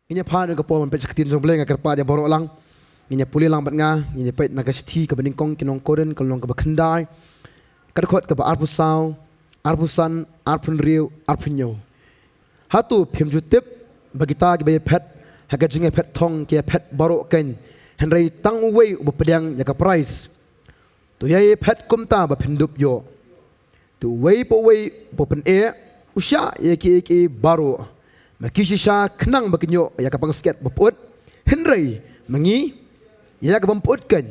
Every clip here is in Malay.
Inya phan ke po man pe saktin jong bleng akar pa dia borok lang. Inya puli lang bat nga, inya pe nagasti ke bening kong kinong koren kalong ke bakandai. Kadkhot ke ba arpusau, arpusan, arpun riu, arpunyo. Hatu phim jutip bagita ke be pet haga jinge pet thong ke pet borok ken. Henry tang uwei uba pedang ya ka price. Tu yai pet kumta ba pindup yo. Tu wei po pen usya ye ki baro. Makisisha kenang bakinyo ya kapang sket baput Henry mengi ya kapang put ken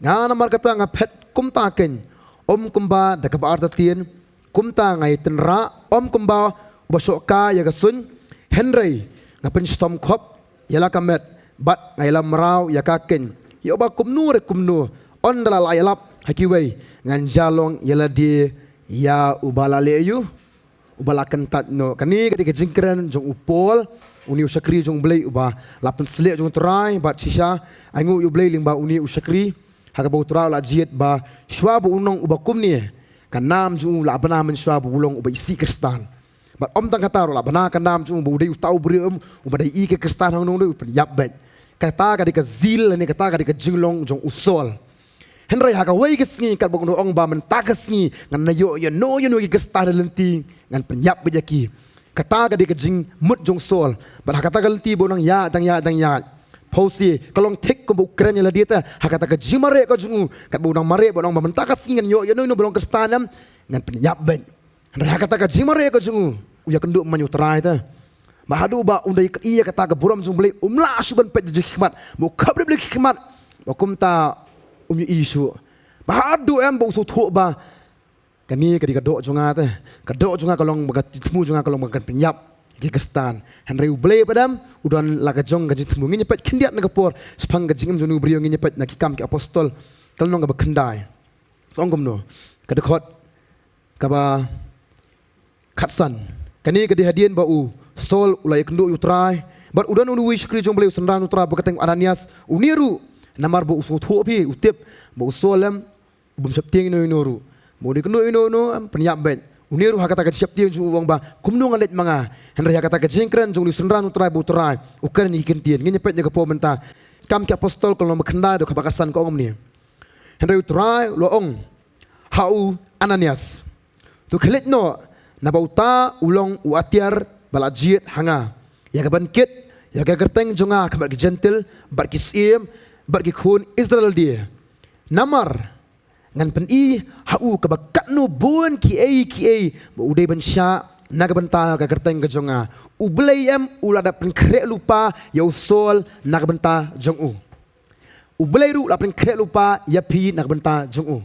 nga namar kata nga pet kumta ken kumba da kaba artatien kumta ngai tenra kumba basoka ya kasun Henry nga penstom kop ya la kamet bat ngai lam raw ya kaken ya ba kumnu on dala layalap hakiwei ngan jalong ya la di ya ubala leyu ubalakan tat no kani ketika jingkran jong upol uni usakri jong blai uba lapan selek jong terai bat sisa aingu yu blai limba uni usakri haga bau terai la jiet ba shwabu unong uba kumni kan nam jong la bana men shwabu ulong uba isi kristan bat om tang kata la bana kan nam jong bu dei utau bri uba dei ike kristan hang nong dei yap bet kata ketika zil ni kata ketika jinglong jong usol Henry haka wei kesngi kat bong ong ba men takesngi ngan nayo ya no ya no ki gestar lenti ngan penyap bejaki kata ka di kejing mut jong sol bar haka ta lenti bonang ya dang ya pausi kalong tek ko Ukraine la dieta haka ta kejing mare ko jungu kat bonang mare bonang ba men takesngi ngan yo ya no bolong kestanam ngan penyap ben Henry haka ta kejing mare ko jungu uya kenduk manyu terai ta bahadu ba undai iya kata ka buram jong beli umla suban pet hikmat mo kabre beli hikmat kumta isu bahadu bau sutu ba kani kadi kadok jonga kalong bagat temu jonga kalong bagat penyap ke kestan Henry ublay padam udan laga jong gaji temu ngi nyepet kindiat na kapor sepang gajingem jonu brio ngi nyepet na kikam ke apostol kalong ga bakandai ongom no kadakot kaba khatsan kani kadi hadian bau sol ulai kendo utrai bar udan unu wish kri jong beli sendan utra bakateng Ananias uniru namar bo usut pi utip bo solam bum septing no inoru mo di keno ino penyap ben uniru hakata ka septing ju wong ba kumno ngalet manga henry hakata ka jengkran jong sunran utrai bo utrai ukan ni kentien ngi nyepet nya ka po menta kam ki apostol kalau makenda do kabakasan ko ngom ni henry utrai lo ong hau Ananias tu khelet no na bauta ulong uatiar balajiet hanga ya ka bankit ya ka gerteng jonga ka gentle barkisim bagi kun Israel dia namar ngan pen hau kabakat no bon ki udai bensya naga benta ka kerteng ke jonga ublay ulada pen krek lupa ya usol naga benta jong ublay ru la pen krek lupa ya pi naga benta jong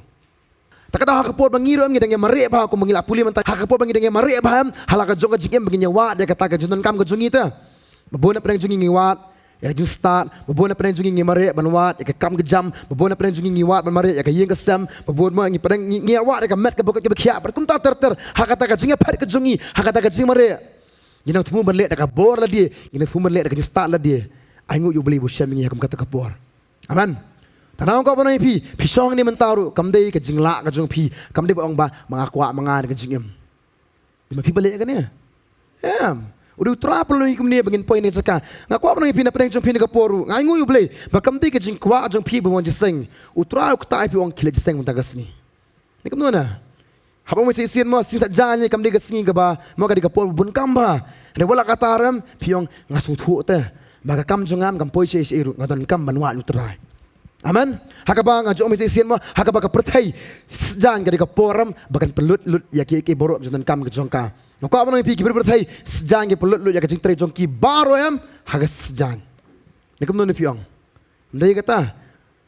takada hakapot bangiru ngidang mare ba ko mangila puli menta hakapot bangidang mare ba halaka jonga jingem baginya wa dia kata ka junan kam ke jongi ta babona pen jongi ngiwat ya jung start babona pen jungi ngi mare banwat ya kam gejam babona pen jungi ngi wat ban mare ya yeng kesam babona ngi pen ngi wat ya met ke bokak ke khia bar kum ta ter hakata ka jinga par ke jungi hakata ka jing mare ginang tumu ban le ka bor la dia ginang tumu ban le ka start la dia aingu yu beli bo syam ngi hakam kata ka bor aman tanang ko banai pi song ni mentaru kam dei ka jingla ka jung pi kam dei bong ba mangakwa mangar ka jingem di pi balik ka ni udah trapel ni kumni bagin poin ni saka ngaku apa nang pina pedang jong pina kaporu ngaingu yu blay bakam ti ka jing kwa jong pi bawon jiseng utra ku ta pi ong kile jiseng muntagas ni nikum nona habang mo sisian mo sisa janye kam di gasngi ka ba mo ka di kapor bun kamba re wala kataram piong ngasutu te baga kam jongam kam poi se iru ngadon kam banwa utrai aman hakaba nga jong mo sisian mo hakaba ka perthai jan ka di kaporam bagan pelut lut ya ki borok jonan kam ka jongka Noko apa nang pikir berberthai sejang ke pelut lu ya kajing tre jongki baro hagas sejang. Ni kum ni piong. Ndai kata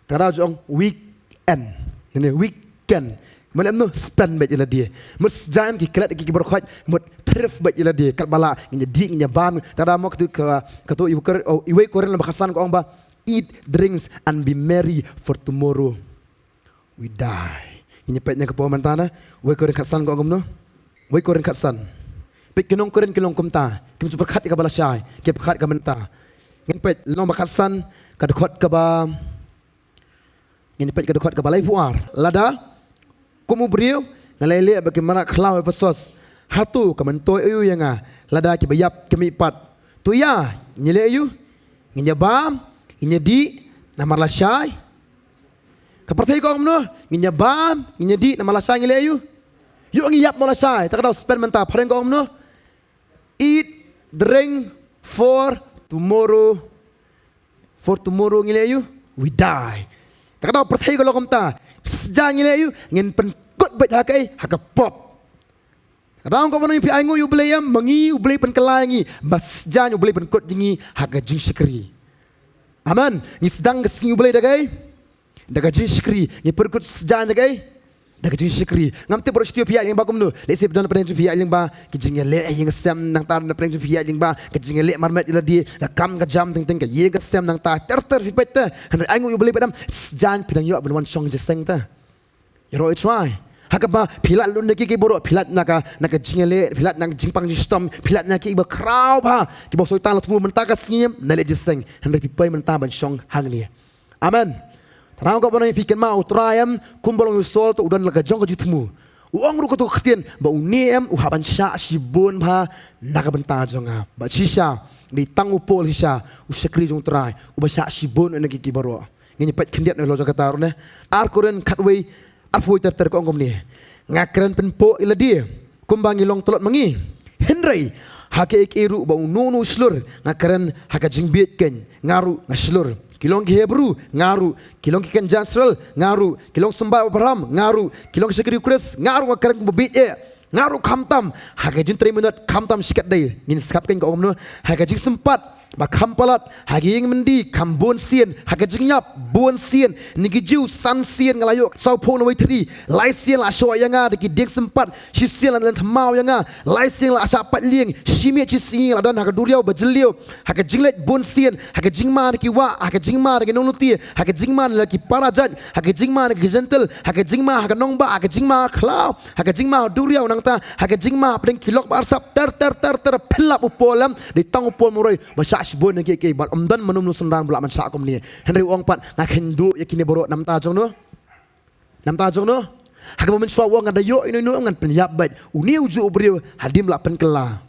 kada jong weekend. Ni weekend. Malam no spend bet ila dia. Mut sejang ki kelat ki berkhaj mut trif bet ila dia kal bala nya di nya bam kada mo ke tu iwe koren bakasan ko ba eat drinks and be merry for tomorrow we die. Nya petnya ke pamantana we koren kasan ko no. We koren kasan. Pek kinong koren kilong kumta, kim super khat ka bala syai, ke khat ka menta. Ngin pet long bakatsan ka dekot ka ba. Ngin pet ka dekot ka balai puar. Lada Kumu beriu ngalele bagaimana kelau Efesus. Hatu kaman toy ayu yang lada ki bayap kemi pat. Tu ya nyele ayu nginya bam nginya di namar lasai. Kapertai ko amno nginya bam nginya di namar lasai ngile ayu. Yuk ngiyap mo lasai tak daw spend menta pareng ko amno. Eat drink for tomorrow. For tomorrow ngile ayu we die. Tak daw pertai ko lokom ta. Sejang ngile ayu ngin penkut bet hakai hakapop. Kadang kau mana impi aingu yu beli yam mengi yu beli penkelangi bas jan yu beli penkut jingi haga jing syukri. Aman. Ni sedang kesing yu beli dagai daga jing syukri. Ni perkut sejan dagai daga jing syukri. Ngamte baru setiap pihak yang bakum tu. Lesi dan pada pihak yang ba kijing le yang sem nang tar pada pihak yang ba kijing le marmet ila di kam ka jam ting ting ka ye ka sem nang tar ter fipet ta. Hendak aingu yu beli padam sejan pidang yu benwan song jeseng ta. You know try. Hakaba pilat lun neki ki borok pilat naka jingele pilat nak jingpang jistom pilat naki iba kraw ba ki bo soitan tu mentaka singim nale jiseng henry pipai menta ban song hang ni. Amen. Tarang ko bono piken ma utrayam kumbolong usol to udan laga jong ko jitmu. Uang ru ko to khtian ba uniem u haban sha shibun ba naka benta jonga ba shisha di tang upol shisha u sekri jong trai u ba sha shibun neki ki borok. Ngini pet kendiat no lo jakatar ne ar koren katway apoi ter ko ngom ni ngakran penpo ila dia kumbangi long tolot mangi henry hake iru ba nunu slur ngakran haka jingbit ken ngaru ngaslur kilong hebru ngaru kilong ken jasrel ngaru kilong sembah abraham ngaru kilong sekri kres ngaru ngakran bebit ngaru kamtam haka jin 3 minit kamtam sikat dai ngin skap ken ko omno haka jing sempat ba kampalat hagi yang mendi kambon sien haga jingnyap bon sien nigi jiu san sien ngalayo sau pon wai tri lai sien la sho yanga deki dek sempat si sien lan thamau yanga lai sien la asa pat lieng shime chi singi la dan haga duriau ba jeliu haga jinglet bon sien haga jingma deki wa haga jingma deki nonuti haga jingma laki parajat haga jingma deki gentle haga jingma haga nongba haga jingma khlau haga jingma duriau nangta haga jingma pring kilok barsap ter pelap upolam di tang upol muroi ba Asbon nagi ke bal amdan manum nu sendang bula man sa kom ni henry ong pat ngaken du yakini borok nam ta jong no haga momen swa wong ada yo ino ngan penyap bat uni uju obriu hadim la pen kela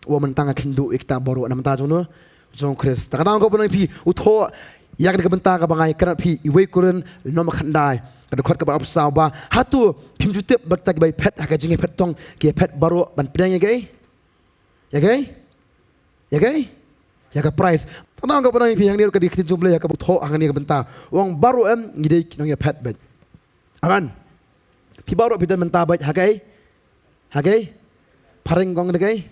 wo mentang ngaken du ikta borok nam ta jong no jong kris ta kadang ko pun pi utho yak de benta ka bangai krat pi iwe kuren no makhandai kada khot ka ba apsaw ba hatu pim jutep bakta bai pet haga jinge pet tong ke pet borok ban pedang ya gai ya ka price tanang ka panang yang ni ka dikit jumlah ya ka butho ang ni ka benta wang baru ngidei kinong ya pet bet aman pi baru pitan benta bet hagai pareng gong degai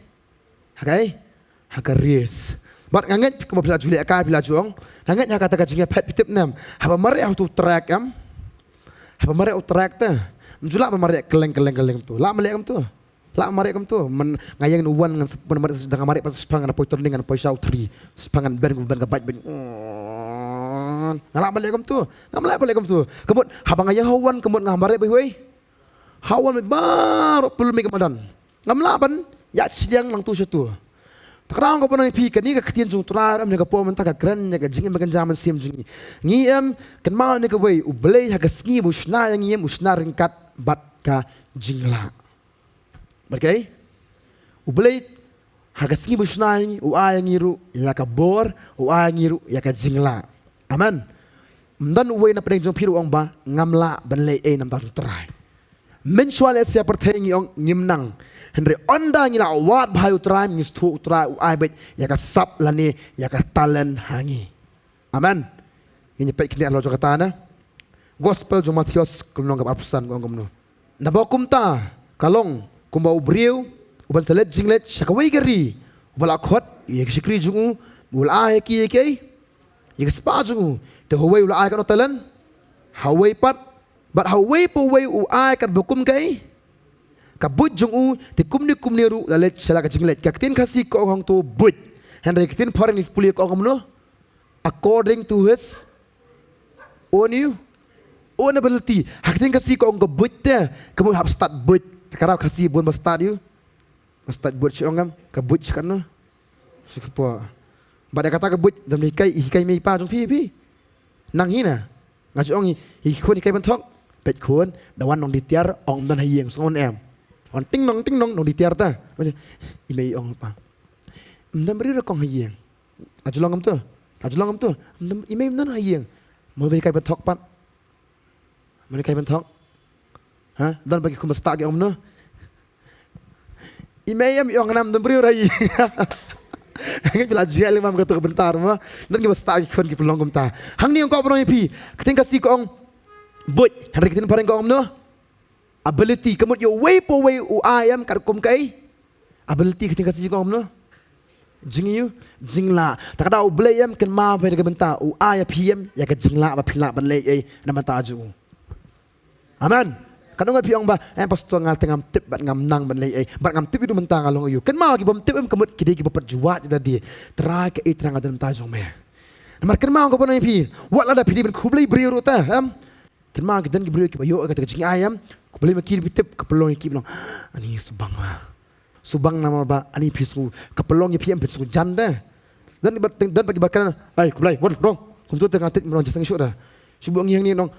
hagai ries bat nganget ko bisa juli ka bila juang nganget ya kata ka jinga pet pitip nam haba mare auto track haba mare auto track ta menjula mare keleng tu la male kam tu la mari kam tu men ngayang nuwan ngan sepun mari sedang mari pas sepangan poi turning ngan poi sau 3 sepangan ben ka baj ben ngala balik kam tu kemut habang ngayang hawan kemut ngamare bai hoi hawan baru belum mi kamadan ngamla ban ya siang lang tu satu takrang ko pun pi kan ni ka ketien jung tular am ne ka po man ta ka gran ne ka jingin bagan zaman sim jingi ngiem kan ma ne ka wei u blei ha ka ski bu shna yang ngiem usna ringkat bat ka jingla Berkai, ubelai hagas ngi busnai, uai ngiru ya ka bor, uai ngiru ya ka jingla. Aman. Mdan uai na pedeng jong piru ong ba ngamla banlei nam ta trai. Mensual sia pertengi ong ngimnang. Henry onda ngila wat bhayu trai ngis tu trai uai bet ya ka sap lani ya ka talen hangi. Aman. Ini pek kini alo kata na. Gospel jong Matius kulong ka pesan ko ngomno. Nabakum ta kalong kumbau beriu, uban selet jinglet, syakawai geri, ubal akhwat, ia kesikri jungu, ubal ahe ki ia kespa jungu, te hawai ula ahe kat notalan, hawai pat, bat hawai po wai u ahe kat bukum kai, kabut jungu, te kumni ru, lalet syalaka jinglet, kaktin kasih ko orang tu but, hendak kaktin parang ni pulih ko orang no, according to his own ability, kaktin kasih ko orang but te, kamu harus start but. Sekarang kasih buat mustad mustad buat ciongam kabut sekarang, suka pada kata kabut dalam hikai mei pa jong pi nang hina ngaciong ikut hikai bentok pet khun dawan nong di tiar ong dan hayeng songon em on ting nong nong di tiar ta imei ong pa mdam beri ra kong hayeng ajulong am tu imei mdan hayeng mo be kai bentok pat mo kai bentok ha dan bagi khum sta ge om no imei am yong nam mdam beri ra hayeng Hanggang pila jia lima mga tuh bentar mah dan kita start ikon kita pelong kumta hang ni ang kau pernah pi ketika si kong but hari kita pareng kong no ability kemudian way po way uayam karkum kai ability ketika si kong no jing la tak ada ublayam ken ma pada ke bentar uaya pm ya ke jingla ba pila ban lei nama taju amen kadang ngat piong ba pastor ngal tengam tip bat ngam nang ban lei bat ngam tip itu mentang along ayu ken ma ki bom tip kemut kidi ki perjuat jadi tera ke terang dalam tajong me namar ken ma ko pon pi wat la da pidi ben kublai beri ruta ken ma dan ki beri ki bayo ka jing ayam kublai ma ki tip ke pelong ki belong ani subang nama ba ani pisu ke pelong ki pm pisu janda dan bagi bakar ai kublai won dong kum tu tengah tip melong jang syura subang yang ni dong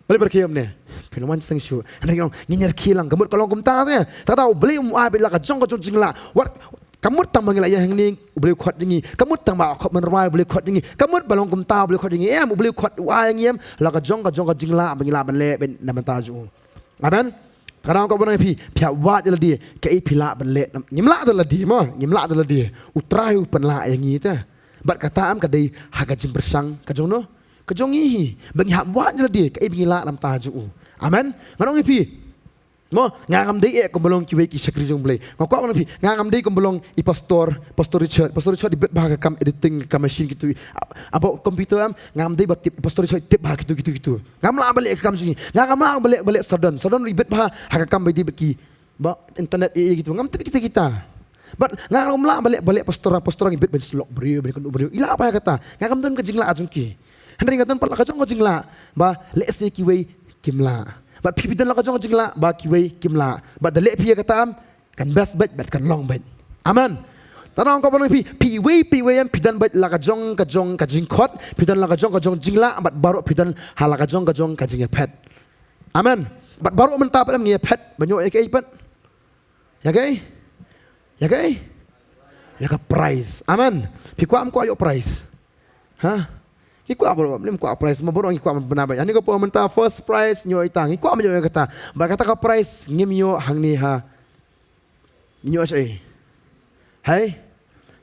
balik berkiam ni, penuman sang syu. Anda kira nginyer kilang, kamu kalau kumta tu, tak tahu beli abis lah kacang jingla. Wat kamu tang manggil ayah yang ni beli kuat dingi, kamu tang mak kuat menerwai beli kuat dingi, kamu balong kumta beli kuat dingi, beli kuat ayah yang lah kacang jingla manggil beli ben nama taju. Amen. Kadang kau pernah pihak wat je lah dia, kei pila beli, nyimla tu lah dia mah, nyimla tu lah dia. Utrai penla yang ni tu. Bat kata am kadai hagajim bersang kacang no. Kejong ihi bagi hak buat je dia kai bingila dalam taju amen nganong ipi mo ngam dei ko belong ki weki sekri jong blai ko ko ipi ngam dei ko belong i pastor Richard di bet bahaga kam editing kam machine gitu about komputer am ngam dei bat pastor Richard tip bahaga gitu ngam la balik kam sini ngam la balik sadon ribet bahaga kam di beki ba internet gitu ngam tip kita but ngam la balik pastor ribet ben slok brio ila apa kata ngam don ke jingla ajungki Henry kata pat lakajong jingla ba let's say kiwei kimla but pipidan lakajong jingla ba kiwei kimla but the let pia kata am kan best bet kan long bet amen tanang ko pano piwei am pidan bet lakajong kajingkot pidan lakajong jingla but baru pidan halakajong kajing pet amen but baru mentap am ngi pet banyo ek pat ya ka price amen pikwa am ko ayo price ha Iku apa belum ku price maborong iku benabai ani ko menta first price nyo itang iku am yo kata ba kata ka price ngimyo hangni ha nyo sai hai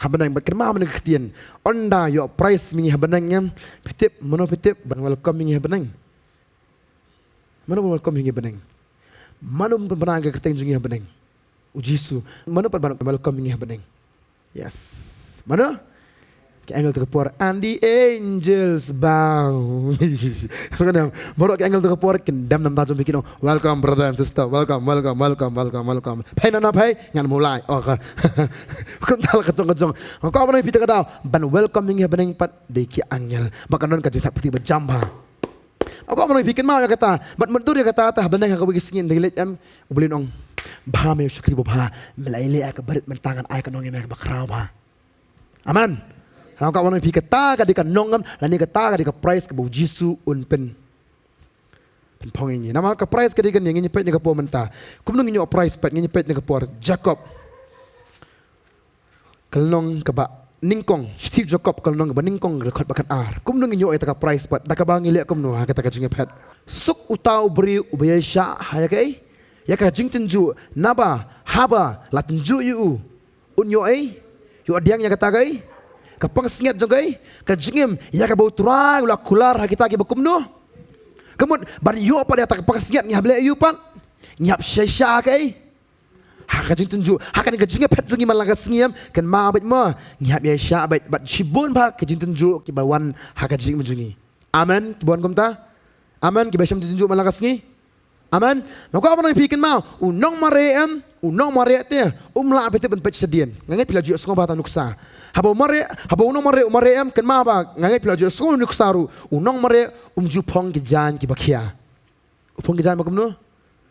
habanang bat kerma man ketien onda yo price mingi habanang nyam pitip ban welcome mingi habanang mano welcome mingi habanang mano benang ka keteng jungi habanang ujisu mano ban welcome mingi habanang yes mano ke angle terkepor and the angels bow. Kadang baru ke angle terkepor kendam nam tajam bikin welcome brother and sister welcome. Pai nana pai ngan mulai. Oh ka. Bukan tal kacong. Kau apa ni pita kadau ban welcome mingi beneng pat deki angel. Bakanon ka jita peti berjamba. Aku apa ni bikin mau ya kata. Bat mentur ya kata tah beneng aku bagi singin delet am ubelin ong. Bah me syukri bah melaile ak berit mentangan ai kanong yang bakrau bah. Aman. Kalau kau orang fikir kata kadika nongam, lani kata kadika price kebu Jisu unpen pong ini. Nama ke price kadika ni ngini pet ni kepo menta. Kumnung ngini price pet ngini pet ni kepo Jacob. Kalong keba ningkong Steve Jacob kalong keba ningkong rekod bakat ar. Kumnung ngini eta ka price pet. Daka bangi liak kumnu ha kata kajing pet. Suk utau beri ubaya sya haya kai. Ya ka jing tenju naba haba latenju yu unyo yu adiang ya kata kai. Kapag singat jogay, kajingim, ya kabau turang, ulah kular, kita ki bakum no. Kemudian bari yo pada tak kapag singat ngihab le yu pan, ngihab syasya kay. Kajing tunju, kan kajingnya pet jungi malaga singim, kan ma bet ma, ngihab ya sya bet, bat shibun pa kajing tunju ki bawan kajing menjungi. Amen, buan kumta. Amen, ki basam tunju malaga singi. Amen. Maka apa nak bikin mau? Unong mare te, umla apete ben pet sedian. Ngangai pila jo sngobata nuksa. Habo unong mare kan ma ba ngangai pila jo sngol nuksaru. Unong mare ju pong ki jan ki bakia. Upong ki jan makum no?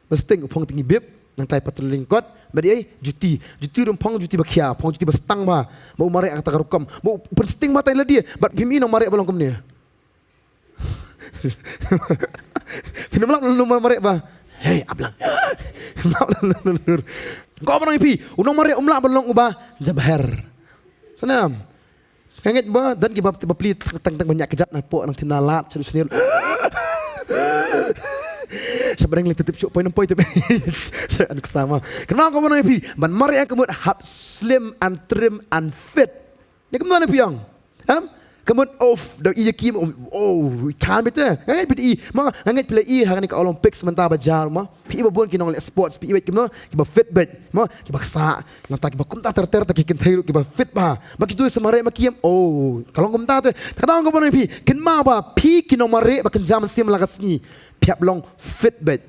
Mesting upong tinggi bib nang tai patrolling kot. Badi ai juti rum pong juti bakia, pong juti bestang ba. Mau mare ang takarukam. Mau pensting ba tai la dia. Bat pimi nong mare balong kum ni. Pina melak nomor merek ba. Hey, ablang. Kau orang ipi, unong merek umlak belong ubah jabher. Senam. Kanget ba dan kita beli tang banyak kejat napok nang tinalat sendiri. Sebenarnya tetap syuk poin tu. Saya anu sama. Kenapa kau orang ipi? Ban merek kemudian hab slim and trim and fit. Ni kemudian ipi yang. Kemudian off dah iya kim kan betul. Hangat pi mah hangat pila hari ni ke Olympics mentah bajar mah. Pi babon kinong le sports pi kimno kiba fit bet mah kiba sa nanta kiba kumta ter tak kikin kiba fit ba. Bagi tu semare makiem kalau kumta te kadang ko bono pi kin ma ba pi kinong mare ba kan zaman sim lagas ni. Piap long fit bet.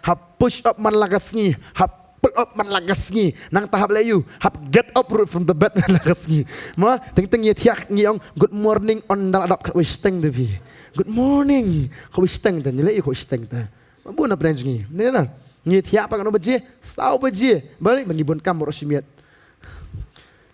Hap push up man lagas ni. Hap pull up man lagas ni nang tahap layu hap get up root from the bed man lagas ni ma teng ye thiak ngiong good morning on dal adap kat wisteng devi good morning ko wisteng tan le ko wisteng ta bu na branch ni ne na ngi thiak pa kan baje sau baje balik mengibun kam rosimiat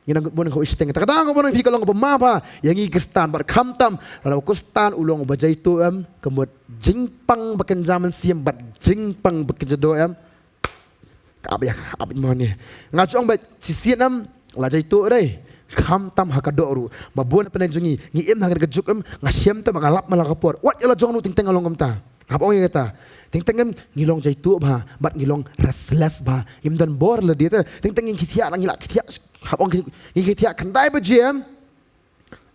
ngina good morning ko wisteng ta kadang ko bon pi kalong ba pa yang ngi kristan bar khamtam lalu kustan ulong bajai tu kemud jingpang bakan zaman siam bat jingpang bakan jodo abin mana ngajong ba sisian lajai tu dai kham tam hakadok ru mabon penenjungi ngi em hakan kejuk ngasiam ta mangalap malakapor wat yala jong nu ting teng along kamta ngapong ye kata ting teng ngilong jai tu ba bat ngilong restless ba im dan bor le dia ting teng ngi khithia ngi la khithia hapong ngi khithia kandai ba gm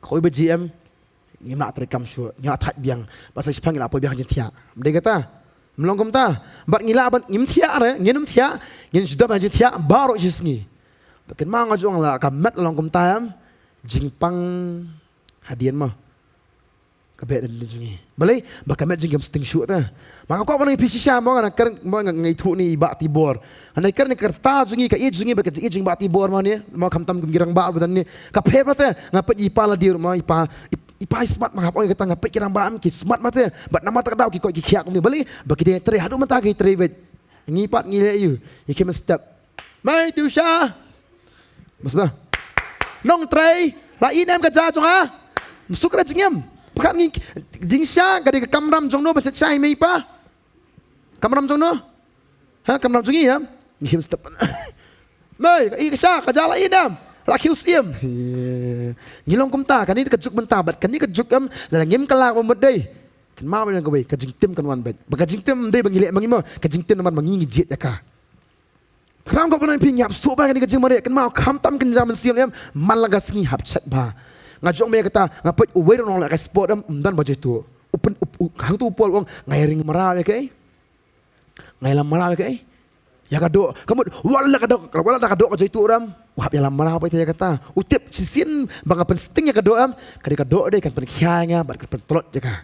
khoi ba gm ngi nak terekam syu ngi la that biang pasal sipang la po biang khithia mde kata melongkom ta bat ngila bat ngim thia re nginum thia ngin sudah ba thia baro jisngi bakin ma ngajong la kamet longkom ta jingpang hadian ma kabe dan jungi balai bakamet jingam sting shoot ta maka ko bang pisi sha mo kan mo ngai thu ni ba tibor anai kar ni kerta jungi ka jungi ba ka jing ba tibor ma ni mo khamtam girang ba budan ni ka phe ba ta ngapa ipala dir ma ipai smart mangap oi kata ngapai kirang baam ki smart mate bat nama tak dau ki ko ki khiak ni bali bagi dia tre hadu mata ki tre bet ngipat ngile you ikem step mai tu sha masba nong tre la inem ka ja jong ha musuk ra jingem pakat ngi ding sha ka de kamram jong no ba chai mai pa kamram jong no ha kamram jongi ya ikem step mai ka sha ka ja la inem laki usiam ngilong kumta kan ni kejuk benta bat kan ni kejuk la ngim kalak bomot dei kan ma ben ko be ka jingtim kan wan bet ba ka jingtim dei bangile mangimo ka jingtim man mangi jet ya ka kram ko bonan pin yap sto ba kan ni ka jing mare kan ma kham tam kan zaman siam man laga singi hap chat ba ngajong me kata ngapet uwe ron la ka sport dan ba tu open hang tu pol ngairing mara ke ngailam mara ke ya kado kamu wala kado ka jaitu ram wah ya lamara apa itu ya kata utip sisin bangga pensting ya kado kadi kado deh kan penkianya bat kan pentolot ya ka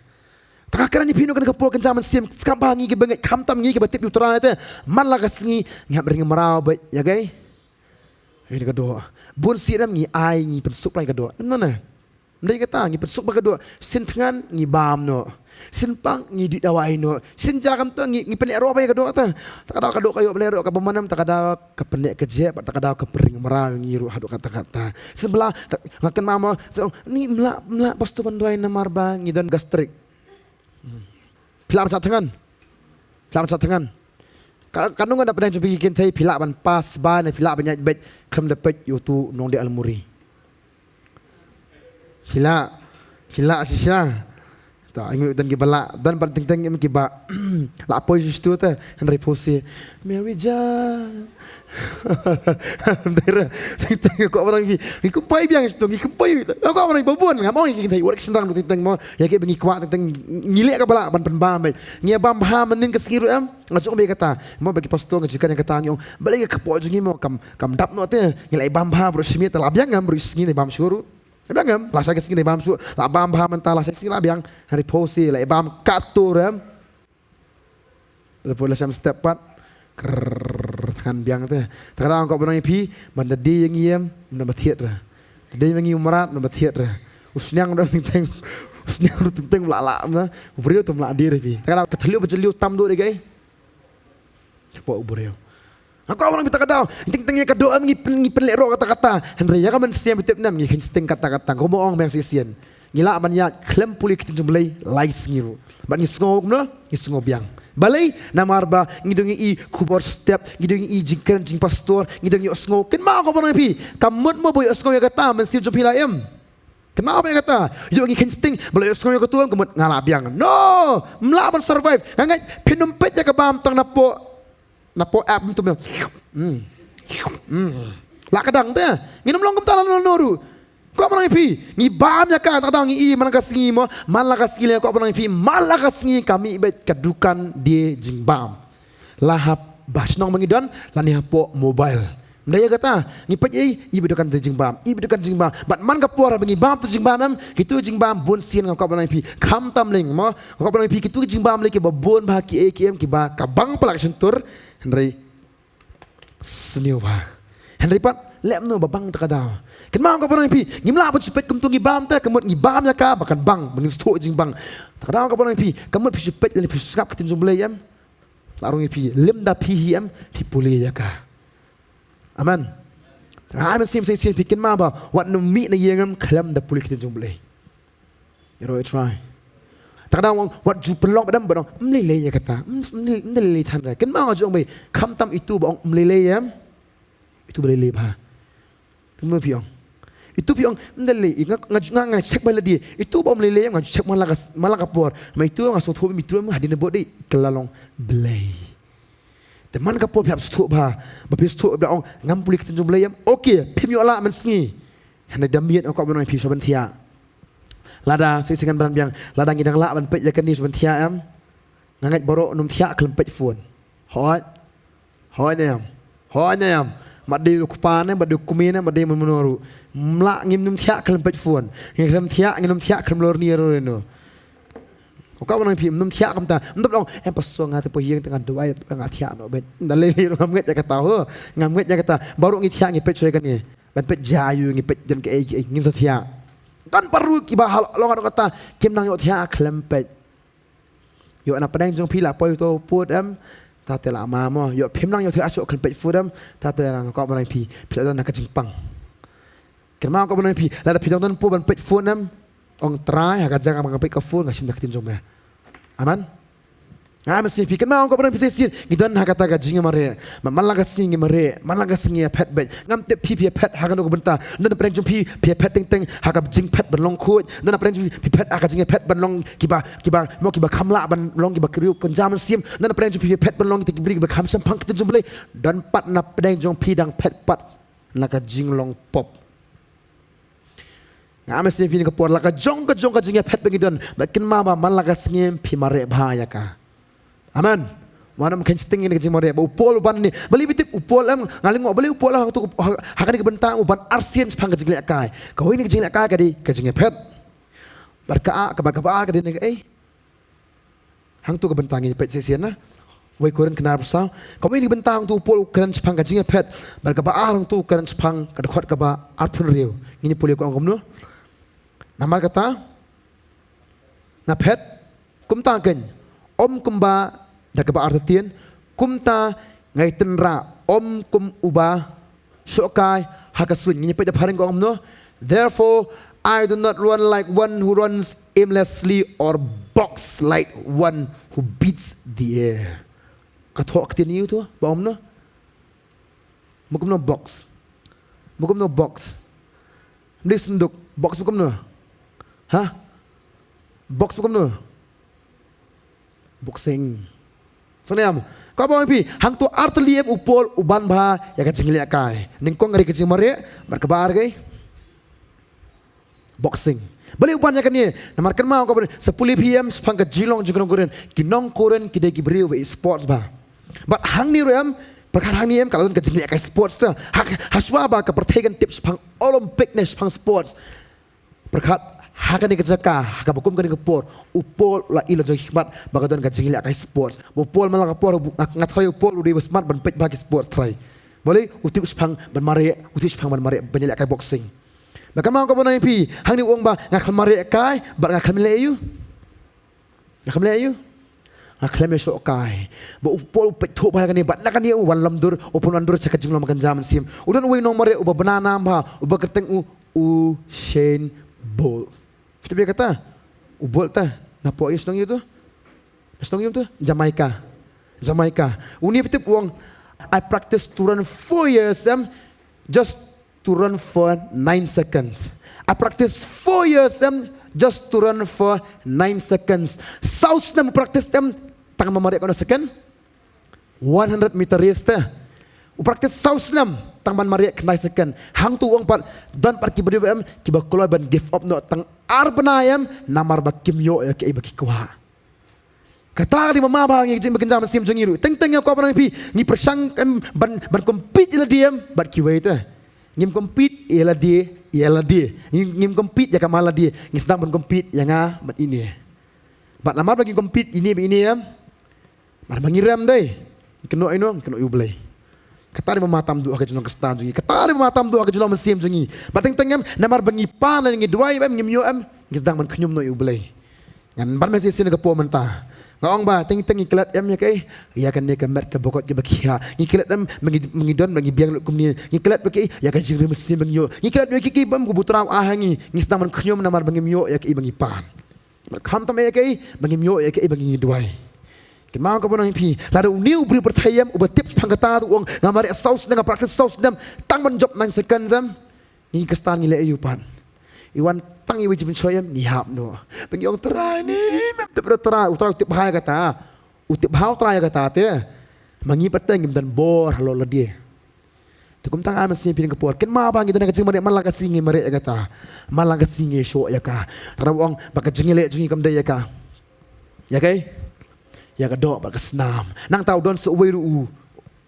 takaran ni pino kan kapol kan zaman sim skampangi ke bangai kamtam ngi ke batip utara itu man laga singi ngap ring marau ba ya gai ini kado bun siram ngi ai ngi pensuk lai kado mana ndai kata ngi pensuk ba kado sin tangan ngi bam no sin pang ngi di dawai no sin jakam tu ngi pendek ro apa ya kado ta takada kado kayo belero ka pemanam takada ke pendek keje takada ke pering merah ngi ru hadu kata-kata sebelah ngaken mama ni melak pastu panduai namar ba ngi dan gastrik pilak macam tangan kanung ada pernah jumpa ikin thai pilak ban pas ba ne pilak banyak bet kam dapat yotu nong di almuri pilak sisa tak ingat dan kibala dan penting teng kiba la poi justu ta Henry Pose Mary Jan dera teng ko orang ni kumpai biang sto ni kumpai ko orang babon ngamong ki thai work senrang tu teng mo ya ke bengi kwa teng ngilek ka bala ban penbam ngia bam ha menin ke skiru ngajok be kata mo bagi pasto ngajikan yang kata ngong balik ke po jungi mo kam dap no te ngilai bam ha bro simi ta labiang ngam bro singi bam suru Abang lah saya kesini bam su, lah bam mentah lah saya kesini lah biang hari posi lah bam katur lepas lah step pat, tekan biang tu, terkadang kau berangi pi, mana dia yang iam, mana bertiat lah, dia yang iumarat, mana bertiat lah, usnyang dah tentang melak mana, ubrio tu melak diri pi, terkadang keteliu berjeliu tam dua deh, cepat ubrio, Aku orang kita kata, ting-tingnya kedoa ngipin lero kata-kata. Henry ya kaman siam bitip nam ngikin sting kata-kata. Kau mau orang yang sisian. Ngila banyak klem puli kita jumlai lais ngiru. Bat ngisngop no, ngisngop biang. Balai nama arba ngidungi i kubor step, ngidungi i jingkern jing pastor, ngidungi osngop. Ken mau kau orang pi? Kamut mo boy osngop ya kata mensiu jumpi laem. Kenapa yang kata? Yo ngikin sting, balai osngop ya ketuang kamut ngalap biang. No, melaban survive. Ngangai penumpet ya kebam tang napo app tu mel. Lah kadang teh, nginum long kem talan noru. Kau apa nang pi? Ngibam ya kan kadang ngi mana kasingi mo, malah kasingi kau apa nang pi? Malah kasingi kami ibet kadukan di jingbam. Lahap basnong mengidon lani hapo mobile. Mendaya kata, ngipet ibe dukan di jingbam, ibe dukan jingbam. Bat man kapur ngibam tu jingbam am, kitu jingbam bun sien kau apa nang pi? Kam tamling mo, kau apa nang pi kitu jingbam lagi babun bahaki AKM kiba kabang pelak sentur. Henry senior ba Henry pat lem no babang takadaw ken mau ka parang pi ngimla pa supet kum tu ngibam ta kemut ngibam ya ka bakan bang bangin sto jing bang takadaw ka parang pi kemut pi supet ni pi skap kitin jumble yam larung pi lem da pi yam pi puli ya ka aman man sim sim pi ken ma ba wat no mi na yengam klam da puli kitin jumble you know try kadang wat ju pelong badam badang mlele ya kata mlele than ra ken ma jong be kham tam itu bong mlele yam itu mlele ba tumo piong itu piong mlele nga check bala dia itu bong mlele nga check malaga por ma itu nga so thobi mitu ma hadine bodi kelalong blay teman ka po phap sto ba pis sto ba ong ngam pulik tin jom yam okay pim yo la man sngi hana damiet ko ba no pi so ban thia lada sisikan baran biang lada ngidang la ban pej yakan ni suban thia am ngangat boro num thia klem pej phone hoi nem madi ku pa ne madi ku mi ne madi monoru mla ngim num thia klem pej phone ngim thia ngim thia klem lor ni ro no ko ka ban pi num thia kam ta ndop long em paso nga te po hieng tengah duai nga thia no bet dale ro ngam nget jakata ho ngam nget jakata boro ngi thia ngi pej soy kan ni ban pej jayu ngi pej jan ke ngin sa thia kan perlu kiba long ada kata kim nang yo thia klempet yo ana padang jong pila poi to put am ta te la ma mo yo phim nang yo thia asok klempet fudam ta te lang ko ban pi pila dan ka jingpang kerma ko ban pi la da pi dong pu ban pet funam ong try ha ka jang ang pet ka fun ngasim dak tin jong ba aman mesti fikir mau kau pernah bisa sih gidan hakata gajinga mare malaga singi mare malaga singi pet bet ngam te pi pet hakan ko benta dan pren jum pi pet ting hakap jing pet ban long khut dan pren jum pi pet aka jing pet ban long kiba mo kiba kamla ban long kiba kriu kon jaman sim dan pren jum pi pet ban long te kibri kiba kam sam pang te jum bele dan pat na pren jum pi dang pet pat laka jing long pop ngam mesti fikir ko laka jong ka jing pet bengidan bakin mama malaga singi pi mare bahaya ka aman mana mungkin setengah ni kerja mereka upol uban ni beli bitip upol am ngaling ngok beli upol lah tu hakan ni kebentang uban arsian sepang kerja lek kai kau ini kerja lek kai kadi kerja pet berkaa kadi ni hang tu kebentang ni pet sesian lah wei koren kenar besar kau ini bentang tu upol keren sepang kerja pet berkaa hang tu keren sepang kadekot kaba arpun riu ini puli ko angkom nu namar kata na pet kum tangken om kumba dak ba artian kumta ngai tenra om kum uba sokai hakasun ni pe pareng gom no therefore I do not run like one who runs aimlessly or box like one who beats the air ka thok tin you to ba om no mukum no box ni senduk box mukum no ha box mukum no boxing so niam ko ba pi hang tu arteliep upol uban ba ya ka jingli akai ning kong ngari ke jimare berkebar gai boxing beli uban ya kan ni namar kan mau ko 10 pm sepang ke jilong jingong koren kinong koren kidai ki beri we sports ba but hang ni rem perkara hang ni em kalau ke jingli akai sports tu haswa ba ka pertegan tips pang olympic nes pang sports perkat hakan ni kejaka haka bakum kan kepor upol la ilo jo hikmat bagadan ka jingila kai sports upol malang kapor ngatrai upol udi smart ban pet bagi sports try boleh utip spang ban mare banyak kai boxing maka mau ka bonai pi hang ni uang ba ngakal mare kai bar ngakal mele you Klem esok kai. Ba upol petuk bahaya ni bat nak ni wan lamdur upon wandur cakap jinglo makan zaman sim. Udan we nomor uba banana ba uba keteng Usain Bolt. Kita biar kata Bolt ta napo is nang itu. Nang itu Jamaica. Uni pitip uang I practice to run 4 years just to run for 9 seconds. I practice 4 years just to run for 9 seconds. Saus na practice tangan mamarik ko na second 100 meter race ta. Practice saus nam tangan mamarik 9 second. Hang tu uang pat dan par kibadi kiba keluar ban give up no tang arbanayam namar ba kimyo ya ke ibaki kuha. Kata di mama bang yang jeng jam sim jengiru. Teng yang kau pernah ni persang ban compete ila diam bat kiwai ta. Ngim compete ialah dia. Ngim compete ya kamala dia. Ngim sedang ban compete yang bat ini. Bat namar bagi compete ini mar bangiram dai. Keno you belai. Kata di mama tam du agak jenong kestan jengi. Kata di mama tam du agak jenong sim jengi. Bat teng namar bangi pan dan ngi duai ngim yo ngim sedang ban kenyum no you belai. Ngan ban mesti sini ke po mentah. Ngawang ba ting iklat ya kai ya kan dia kemat ke bokot ke bakia iklat mengidon bagi biang kumni iklat bagi ya kan jiri mesti bangyo iklat bagi ki bam kubutra ahangi ngisnaman knyom namar bagi myo ya kai bangi pan kham tam ya kai bangi myo ya kai bangi duai kemau ka bonang pi lalu ni ubri pertayam uba tips pangkata tu uang ngamari saus dengan praktis saus dam tang menjob 9 seconds ni kestan ngile ayu pan Iwan tang iwi jibin soyam ni hap no. Pengi orang terai ni, memang terai. Utara utip bahaya kata, utip bahau terai kata te. Mangi pateng dan bor halo ladi. Tukum tang aman sini piring kepor. Ken ma bang kita nak cing mereka malang kasingi mereka kata, malang kasingi show ya ka. Tara orang bakat jengile jengi kam ya ka. Ya kai? Ya ka dok bakat senam. Nang tahu don seuwei ru.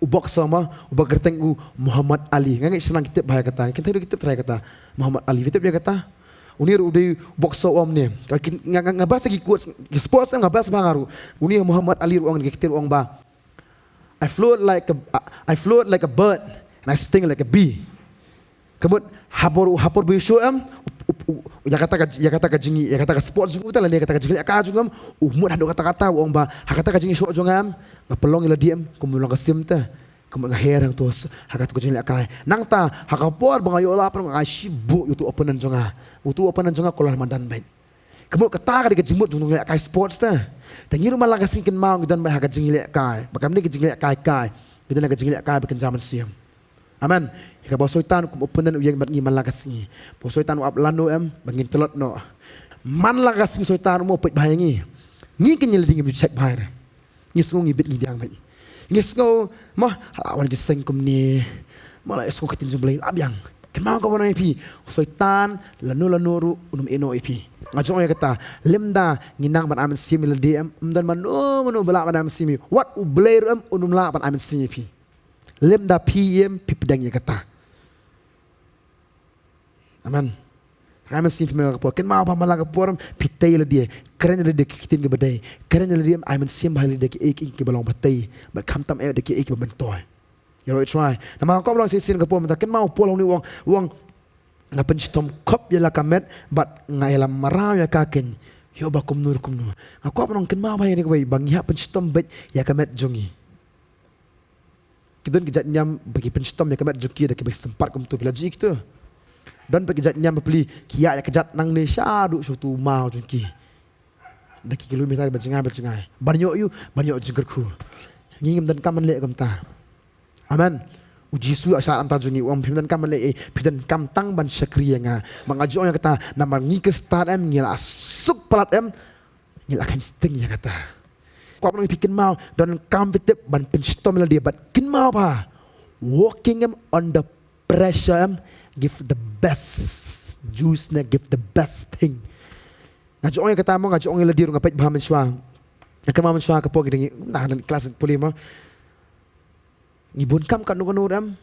Ubak sama, ubak gerteng Muhammad Ali. Ngangai senang kita bahaya kata. Kita hidup kita terakhir kata Muhammad Ali. Kita dia kata, unir udah boxer om ni. Ngabas lagi kuat, sports ngabas bangaru. Unir Muhammad Ali ruang kita ruang ba. I float like a bird and I sting like a bee. Kemudian hapor besok ya kata kajingi ya kata sports juga lah dia kata kajingi akajungam umur hado kata uang ba kata kajingi show jongam ngapelong ila diem kemudian kasim ta kemudian herang tu kata kajingi akai nang ta hakapor bangayo lapan ngashibu itu openan jonga kolah mandan baik kemudian kata kajingi jongam akai sports ta tengiru malah kasingkin mau dan baik kajingi akai bakam ni kajingi akai kita nak kajingi akai bikin zaman siam amen. Ika bosoitan kum openan uyang bangi malakasi. Bosoitan uap lano bangin telot no. Man lakasi soitan mo pet bahangi. Ngi kenyel dingin cek bahar. Ngi sungi bit ngi diang bayi. Ngi sungo mah awan jiseng kum ni. Malah esko ketinjung belai labyang. Kemau kau wanai pi. Soitan lano ru unum eno ipi. Ngajong ya kata lemda nginang ban amen simi ledi dan mano balak ban amen simi. What ubler unum la ban amen simi pi. Lemda PM pipedangnya kata. Aman. Kami mesti pemela kapor. Ken mau pamala kapor pitai lah dia. Keren lah dia kitin ke badai. Keren lah dia. I mesti bahali dia ke ke balong batai. But kam tam dia ke bentoy. You know try. Nama kau balong sesin kapor. Mata ken mau polong ni uang na pencitom kop ya lah kamet. But ngai lah marau ya kaken. Yo ba kumnur. Aku balong ken mau bahaya ni kau bangi pencitom bet ya kamet jongi. Kita kejat nyam bagi pencitom ya kamet joki dah bagi sempat kum tu pelaji kita. Dan bagi kejat nyam beli kia ya kejat nang ni syadu suatu mau joki. Dah kilometer bercengai. Banyak jengkerku. Ngingim dan kam lek kam ta. Amen. Uji su asal antar jungi uang pidan kam lek pidan kam tang ban syakri nga. Mengajo yang kata nama ngi ke start ngila asuk pelat ngila akan sting ya kata. Kau pernah bikin mau dan kompetitif ban pencitom lah dia, but kin mau apa? Walking on the pressure, give the best juice, give the best thing. Ngajak orang kata mau ngajak orang lah dia orang apa bahaman suang. Akan bahaman suang kapok gini, nah kelas pulih mau. Ngibun kam kan nuram.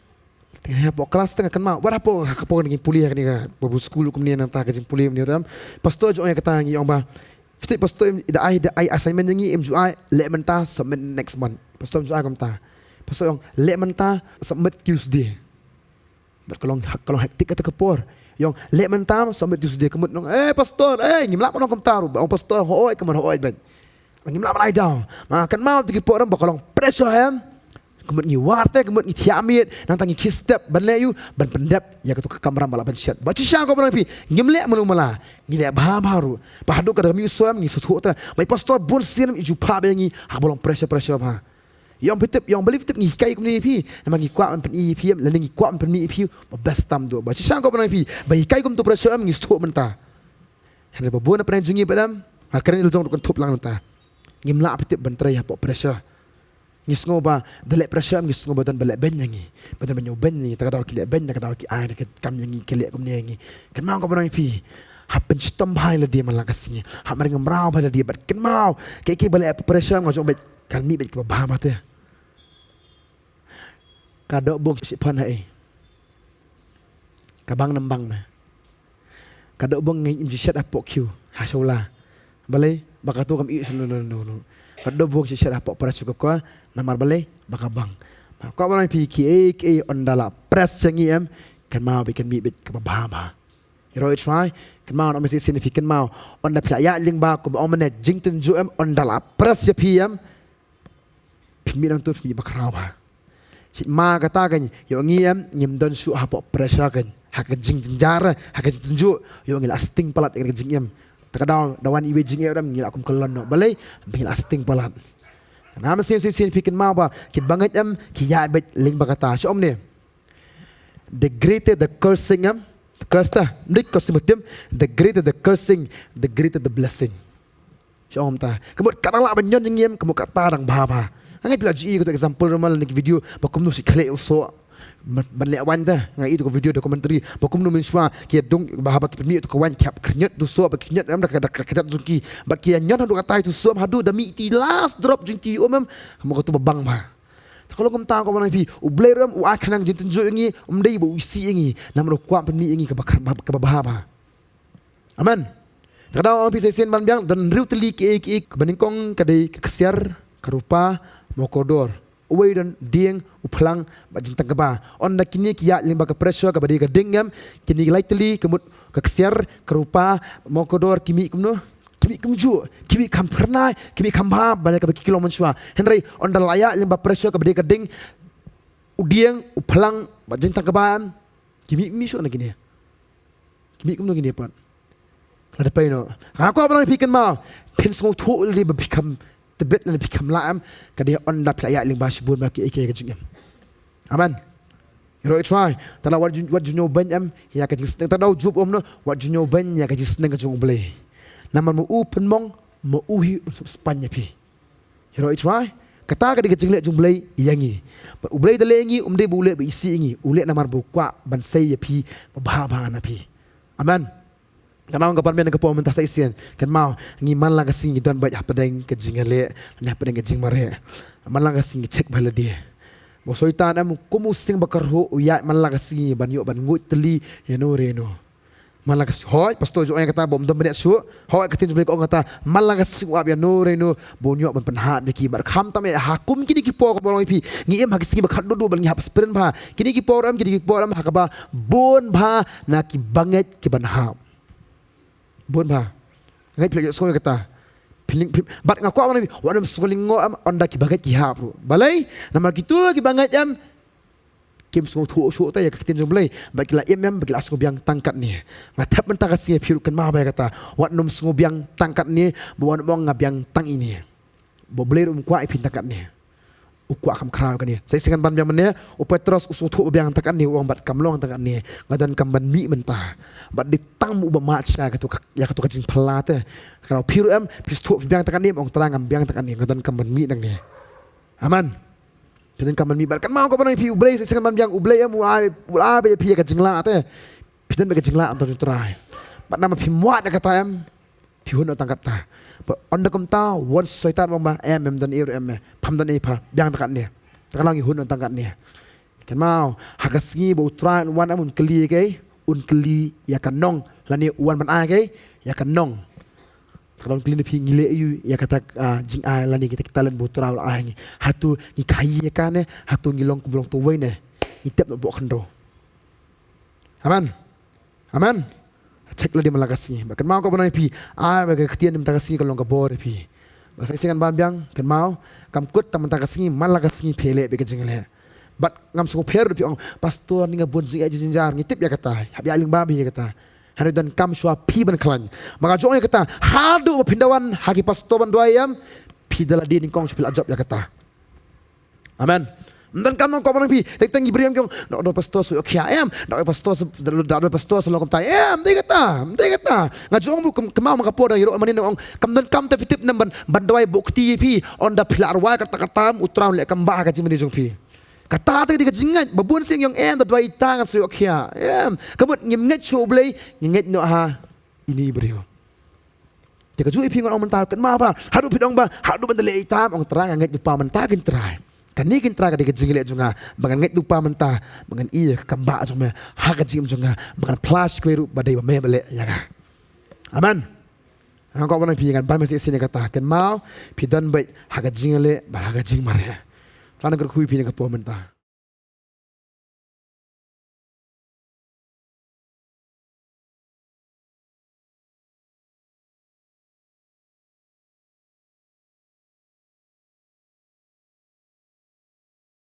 Tengah pok kelas tengah kan mau. Berapa kapok gini pulih ni kan? Baru sekolah kemudian nanti kerja pulih ni orang. Pastor orang kata ngi orang bah. Fiti pastor ida ai assignment ngi MJI let menta submit next month. Pastor MJI kamta. Pastor yang let menta submit Tuesday. Berkolong hektik kata kepor. Yang let menta submit Tuesday kemudian pastor ngimlak pun kamta ru. Pastor hoi kemudian hoi ben. ngimla man ai down kan mau tiki po ram bakalong pressure ham kemut ngi warte kemut ngi tiamit nang tangi kistep ban leyu ban pendap ya ketu kamera bala ban syat baca sya ko pi ngimle melu mala ngile bah baru pahadu ka mi suam ngi sutu ta mai pastor bon sin iju pa be ngi ha bolong pressure ba yang betep yang beli betep ngi kai ko ni pi namang ngi kwa man pen i pi lan ngi kwa man pen mi pi best tam do baca sya ko pi bai kai kum tu pressure ngi sutu menta hande ba bona pren jungi padam akarin lu jong kan thup lang ta ngimla betep ban trai ha po pressure ngisngo ba dalek pressure ngisngo ba dan balek ben ngi badan banyo ben ngi takadaw kilek ben takadaw ki ai dekat kam ngi kilek kum ngi kan mau ko banoi pi happen stom bai la dia malakasi ha maring mrau ba dia bat kan mau ke balek pressure ngos bet kan mi bet ba ba te kadok bong si pan hai kabang nambang na kadok bong ngi im shat apok q ha sola balai bakatu kam i no kadok bong si shat apok para suka ko namar balai bakabang ko banoi pi ki ondala press changi em kan mau bikin mi bet ka ba ba Hero try kan mau no mesti significant mau onda playa ling ba ko omane jington ju em ondala press ya pm mi nang tu mi bakrau ba si ma kata kan yo ngi em nyim don su ha po pressure kan ha ka jing jara ha ka tunju yo ngi lasting palat ka jing em takadaw dawan iwe jing em ngi akum kolon no balai bi lasting palat na mesti significant mau ba ki banget em ki ya bet ling ba kata si om ne the greater the cursing em Kasta, ndik kosimutim, the greater the cursing, the greater the blessing. Siom ta. Kemud karala banyon ngiem, kemud kata rang bahaba. Angai pila ji ko example normal ni video, bakum nu si khle uso ban le wan ta, ngai itu ko video dokumentari, bakum nu minswa ki dong bahaba ki mi itu ko wan kap krenyet tu so ba krenyet am dak kedat zunki, bat ki nyot hadu kata itu so hadu dami ti last drop junti umam, kemud ko tu babang ba. Kalau kamu tahu kamu nanti ubleram uakanang jinten jo ini umdai bu isi ini namro kuat penmi ini kebahaba. Aman. Kadang orang pisah sen banjang dan riu teli ke beningkong kadai kesiar karupa mokodor. Uway dan dieng uplang bajintang keba. Onda kini kiat limba ke pressure ke badai ke dengam kini lai teli kemut kesiar karupa mokodor kimi kumno. Kimi kumju, kimi kam pernah, kimi kam ba banyak ke kilo mensua. Henry on the layak limba pressure ke bedi keding udieng uplang bajintang kebaan. Kimi misu nak gini. Kimi kumno gini pat. Ada paino. Aku apa nak pikir mau? Pensong tu li become tebet li become laam kadih on the layak limba sebun baki ikai kejingam. Aman. You know try. Tala what you know banyam ya kejing. Tala jub no what you know banya kejing seneng kejung boleh. Nama mu open mong mu uhi untuk Spanya pi. Hero try. Kata ka dikecing lek jumblay yangi. But ublay dale yangi umde bule be isi yangi. Ule namar bu kwa bansay pi bahaba na pi. Amen. Kanang kapan men ka po mentah sa isian. Kan mau ngi man lang kasing don ba padeng kejing le. Na padeng kejing mare. Man lang kasing check bala dia. Mo soitan am kumusing bakarho uya man lang kasing banyo ban ngut teli yano reno. Malakas hoy pastor jo yang kata bom dom benek su hoy katin jubli ko kata malakas sing wa no reno bonyo ban penhat de ki bar kham tam hakum kini ki po ko bolong pi ngi em hakisi ba khaddu do bal ngi hap spren ba kini ki poram kini ki poram hakaba bon ba na ki banget ki ban ha bon ba ngai pila so kata piling bat ngako am ni wadam sulingo am onda ki banget ki ha bro balai namar gitu ki banget am Kim semua tu usuk tu ya kita jumpai bagilah imam bagilah sengubiang tangkat ni ngatap mentang kasih pirukan mah bayar kata wat nom sengubiang tangkat ni bawa nom ngabiang tang ini boleh kuat ipin tangkat ni kuat kam kerau kan ni saya sengan ban biang mana upaya terus usuk tu biang tangkat ni uang bat kamlong tangkat ni ngadan kamban mi mentah bat ditang mu bermaca katu ya katu kacing pelat kalau piru am pistu biang tangkat ni orang terang biang tangkat ni ngadan kamban mi nang ni aman. Pidan kaman mi kan mau ko panai pi ublay sa kan biang ublay am ulai be pi ka jingla ate pidan be ka jingla am tu try bat nama pi muat ka taam pi hun tangkat ta ba onda kam ta wan soitan wang ba em dan ir em pam dan e pa biang takat ni takalangi hun tangkat ni kan mau hagasi bo try wan amun kli ke un kli ya kan nong lani wan ban a ke ya kan nong kalau klien pi ngile yu ya kata jing a lani kita talan botra wala ahi hatu ni kai ya kan hatu ngilong kubulong tuway ne itep no bokando aman cek la di malakasi bahkan mau ko banai pi baga ketian dim takasi kalau ka bor pi Saksikan ban biang kan mau kam kut tam ta kasingi malaga singi phele be kejingale. Bat ngam sungu pher pi ong pastor ninga bun zi aja jinjar ngitip ya kata. Habi aling babi ya kata. Hari dan kam shwa pi ban klan. Maka jong ya kata hadu pindawan haki pastor ban doayam pi dala di ningkong sepil ajab ya kata. Amen. Dan kamu kau orang pi, tengi beriam kau, nak pastor su okia nak pastor selong kam dia kata, ngajong bu kemau makapo dah yero manin ong, kam tapi tip nam bandai bukti pi, on da pilar wa kata utrau lek kam bah kaji mani jong pi. Kata tadi kejingat, babun sing yang da dua itang su okia, kamu nginget coblay, nginget no ha, ini beriam. Jika jui pi ngon ong mental kan ma ba, hadu pidong ba, hadu bandai itam ong terang nginget lupa mental kan terai. Kani kintra ka dikajingile junga bangan nget lupa mentah bangan iya kamba junga haka jim junga bangan plus kweru badai ba mebele ya ka. Aman. Ang ko banang piyan ban masih sini kata kan mau pidan bai haka jingile ba haka jing mare. Tana ker kui piyan ka po mentah.